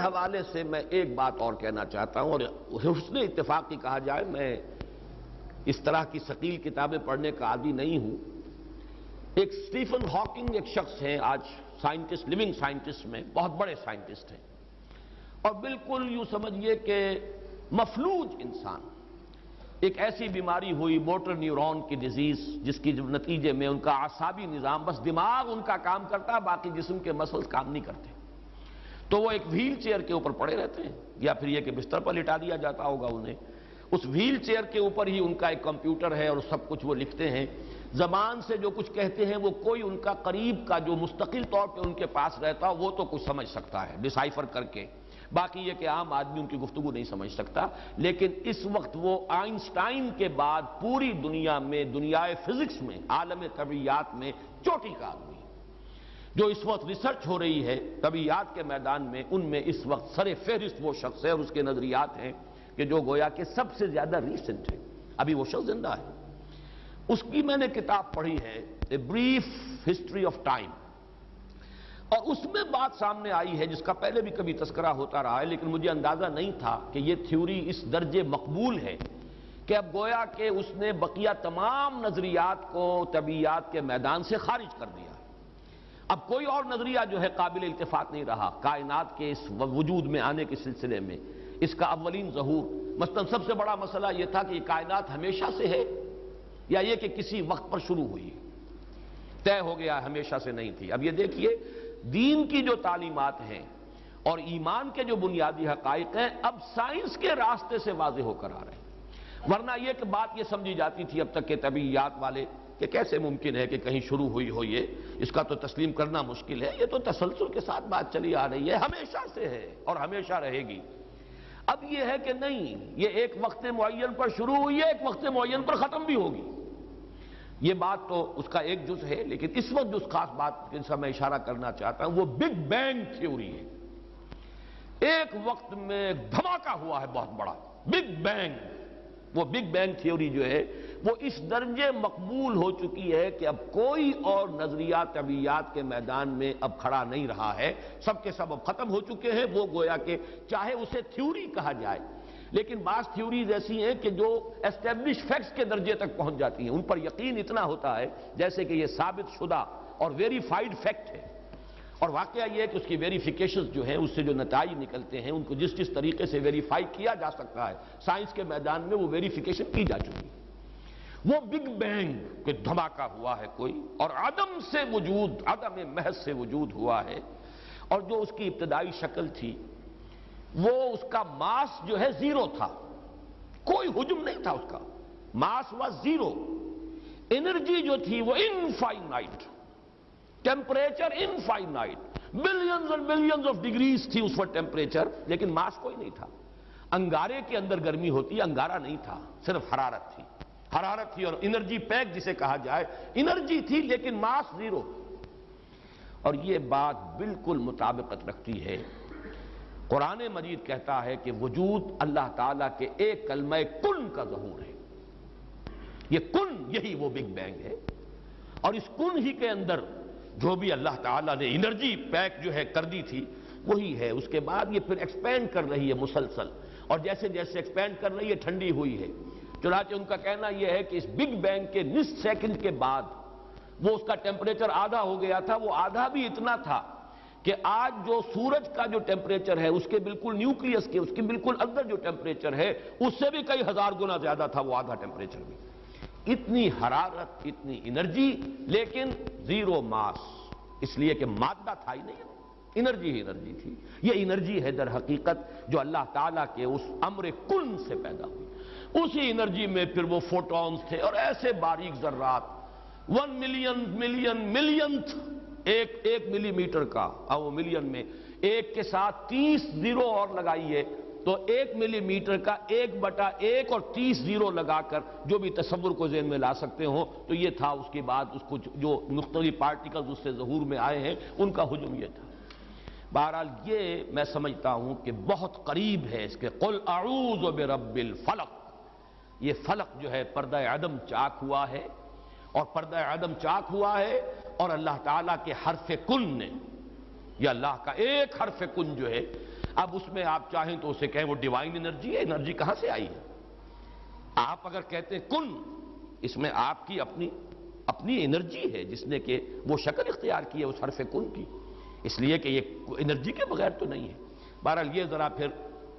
حوالے سے میں ایک بات اور کہنا چاہتا ہوں، اور حسن اتفاق کی کہا جائے، میں اس طرح کی ثقیل کتابیں پڑھنے کا عادی نہیں ہوں۔ ایک اسٹیفن ہاکنگ ایک شخص ہیں، آج سائنٹسٹ، لیونگ سائنٹسٹ میں بہت بڑے سائنٹسٹ ہیں، اور بالکل یوں سمجھیے کہ مفلوج انسان، ایک ایسی بیماری ہوئی موٹر نیورون کی ڈیزیز، جس کی نتیجے میں ان کا اعصابی نظام، بس دماغ ان کا کام کرتا ہے، باقی جسم کے مسلز کام نہیں کرتے، تو وہ ایک وہیل چیئر کے اوپر پڑے رہتے ہیں، یا پھر یہ کہ بستر پر لٹا دیا جاتا ہوگا انہیں، اس وہیل چیئر کے اوپر ہی ان کا ایک کمپیوٹر ہے اور سب کچھ وہ لکھتے ہیں، زبان سے جو کچھ کہتے ہیں وہ کوئی ان کا قریب کا جو مستقل طور پہ ان کے پاس رہتا وہ تو کچھ سمجھ سکتا ہے ڈیسائفر کر کے، باقی یہ کہ عام آدمی ان کی گفتگو نہیں سمجھ سکتا۔ لیکن اس وقت وہ آئنسٹائن کے بعد پوری دنیا میں، دنیائے فزکس میں، عالم طبیعیات میں چوٹی کا آدمی، جو اس وقت ریسرچ ہو رہی ہے طبیعیات کے میدان میں، ان میں اس وقت سر فہرست وہ شخص ہے، اور اس کے نظریات ہیں کہ جو گویا کہ سب سے زیادہ ریسنٹ ہے، ابھی وہ شخص زندہ ہے۔ اس کی میں نے کتاب پڑھی ہے، a brief history of time, اور اس میں بات سامنے آئی ہے جس کا پہلے بھی کبھی تذکرہ ہوتا رہا ہے، لیکن مجھے اندازہ نہیں تھا کہ یہ تھیوری اس درجے مقبول ہے کہ اب گویا کہ اس نے بقیہ تمام نظریات کو طبیعیات کے میدان سے خارج کر دیا۔ اب کوئی اور نظریہ جو ہے قابل التفات نہیں رہا کائنات کے اس وجود میں آنے کے سلسلے میں، اس کا اولین ظہور۔ مثلا سب سے بڑا مسئلہ یہ تھا کہ یہ کائنات ہمیشہ سے ہے یا یہ کہ کسی وقت پر شروع ہوئی، طے ہو گیا ہمیشہ سے نہیں تھی۔ اب یہ دیکھیے دین کی جو تعلیمات ہیں اور ایمان کے جو بنیادی حقائق ہیں اب سائنس کے راستے سے واضح ہو کر آ رہے ہیں، ورنہ یہ کہ بات یہ سمجھی جاتی تھی اب تک کے طبیعیات والے کہ کیسے ممکن ہے کہ کہیں شروع ہوئی ہو، یہ اس کا تو تسلیم کرنا مشکل ہے، یہ تو تسلسل کے ساتھ بات چلی آ رہی ہے، ہمیشہ سے ہے اور ہمیشہ رہے گی۔ اب یہ ہے کہ نہیں، یہ ایک وقت معین پر شروع ہوئی ہے، ایک وقت معین پر ختم بھی ہوگی، یہ بات تو اس کا ایک جز ہے۔ لیکن اس وقت جو خاص بات جن سے میں اشارہ کرنا چاہتا ہوں وہ بگ بینگ تھیوری ہے۔ ایک وقت میں دھماکہ ہوا ہے بہت بڑا، بگ بینگ۔ وہ بگ بینگ تھیوری جو ہے وہ اس درجے مقبول ہو چکی ہے کہ اب کوئی اور نظریہ طبیعیات کے میدان میں اب کھڑا نہیں رہا ہے، سب کے سب اب ختم ہو چکے ہیں۔ وہ گویا کہ چاہے اسے تھیوری کہا جائے، لیکن بعض تھیوریز ایسی ہیں کہ جو اسٹیبلش فیکٹس کے درجے تک پہنچ جاتی ہیں، ان پر یقین اتنا ہوتا ہے جیسے کہ یہ ثابت شدہ اور ویریفائڈ فیکٹ ہے، اور واقعہ یہ ہے کہ اس کی ویریفیکیشنز جو ہیں، اس سے جو نتائج نکلتے ہیں، ان کو جس جس طریقے سے ویریفائی کیا جا سکتا ہے سائنس کے میدان میں وہ ویریفیکیشن کی جا چکی ہے۔ وہ بگ بینگ کہ دھماکہ ہوا ہے کوئی، اور عدم سے وجود، عدم محض سے وجود ہوا ہے، اور جو اس کی ابتدائی شکل تھی وہ اس کا ماس جو ہے زیرو تھا، کوئی حجم نہیں تھا، اس کا ماس واز زیرو، انرجی جو تھی وہ انفائنائٹ، ٹیمپریچر انفائنائٹ، بلینز اور بلینز آف ڈگریز تھی اس وقت ٹیمپریچر، لیکن ماس کوئی نہیں تھا۔ انگارے کے اندر گرمی ہوتی ہے، انگارہ نہیں تھا، صرف حرارت تھی، حرارت تھی، اور انرجی پیک جسے کہا جائے، انرجی تھی لیکن ماس زیرو۔ اور یہ بات بالکل مطابقت رکھتی ہے، قرآن مجید کہتا ہے کہ وجود اللہ تعالیٰ کے ایک کلمہ کن کا ظہور ہے، یہ کن، یہی وہ بگ بینگ ہے، اور اس کن ہی کے اندر جو بھی اللہ تعالیٰ نے انرجی پیک جو ہے کر دی تھی وہی ہے۔ اس کے بعد یہ پھر ایکسپینڈ کر رہی ہے مسلسل، اور جیسے جیسے ایکسپینڈ کر رہی ہے ٹھنڈی ہوئی ہے، چنانچہ ان کا کہنا یہ ہے کہ اس بگ بینگ کے نصف سیکنڈ کے بعد وہ اس کا ٹیمپریچر آدھا ہو گیا تھا، وہ آدھا بھی اتنا تھا کہ آج جو سورج کا جو ٹیمپریچر ہے اس کے بالکل نیوکلیس کے، اس کے بالکل اندر جو ٹیمپریچر ہے اس سے بھی کئی ہزار گنا زیادہ تھا وہ آدھا ٹیمپریچر بھی۔ اتنی حرارت، اتنی انرجی، لیکن زیرو ماس، اس لیے کہ مادہ تھا ہی نہیں، انرجی ہی انرجی تھی۔ یہ انرجی ہے در حقیقت جو اللہ تعالیٰ کے اس امر کن سے پیدا ہوئی۔ اسی انرجی میں پھر وہ فوٹونز تھے اور ایسے باریک ذرات، 1 ملین ملین ملینتھ، ایک ملی میٹر کا، اور وہ ملین میں ایک کے ساتھ 30 زیرو اور لگائیے تو 1 ملی میٹر کا 1/1 اور 30 زیرو لگا کر جو بھی تصور کو ذہن میں لا سکتے ہو تو یہ تھا۔ اس کے بعد اس کو جو مختلف پارٹیکلز اس سے ظہور میں آئے ہیں ان کا حجم یہ تھا۔ بہرحال یہ میں سمجھتا ہوں کہ بہت قریب ہے اس کے قل اعوذ برب الفلق، یہ فلق جو ہے پردہ عدم چاک ہوا ہے، اور پردہ عدم چاک ہوا ہے، اور اللہ تعالیٰ کے حرف کن نے، یہ اللہ کا ایک حرف کن جو ہے اب اس میں آپ چاہیں تو اسے کہیں وہ ڈیوائن انرجی ہے، انرجی کہاں سے آئی ہے؟ آپ اگر کہتے ہیں کن، اس میں آپ کی اپنی انرجی ہے جس نے کہ وہ شکل اختیار کی ہے اس حرف کن کی، اس لیے کہ یہ انرجی کے بغیر تو نہیں ہے۔ بہرحال یہ ذرا پھر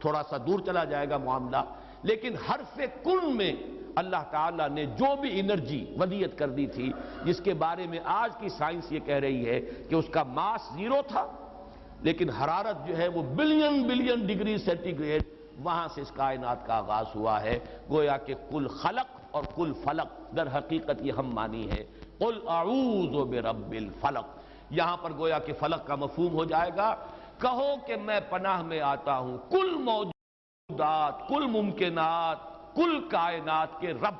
تھوڑا سا دور چلا جائے گا معاملہ، لیکن حرف کن میں اللہ تعالیٰ نے جو بھی انرجی ودیت کر دی تھی، جس کے بارے میں آج کی سائنس یہ کہہ رہی ہے کہ اس کا ماس 0 تھا، لیکن حرارت جو ہے وہ بلین ڈگری سینٹی گریڈ، وہاں سے اس کائنات کا آغاز ہوا ہے۔ گویا کہ کل خلق اور کل فلق در حقیقت یہ ہم مانی ہے، قل اعوذ برب الفلق، یہاں پر گویا کہ فلق کا مفہوم ہو جائے گا، کہو کہ میں پناہ میں آتا ہوں کل موجودات، کل ممکنات، کل کائنات کے رب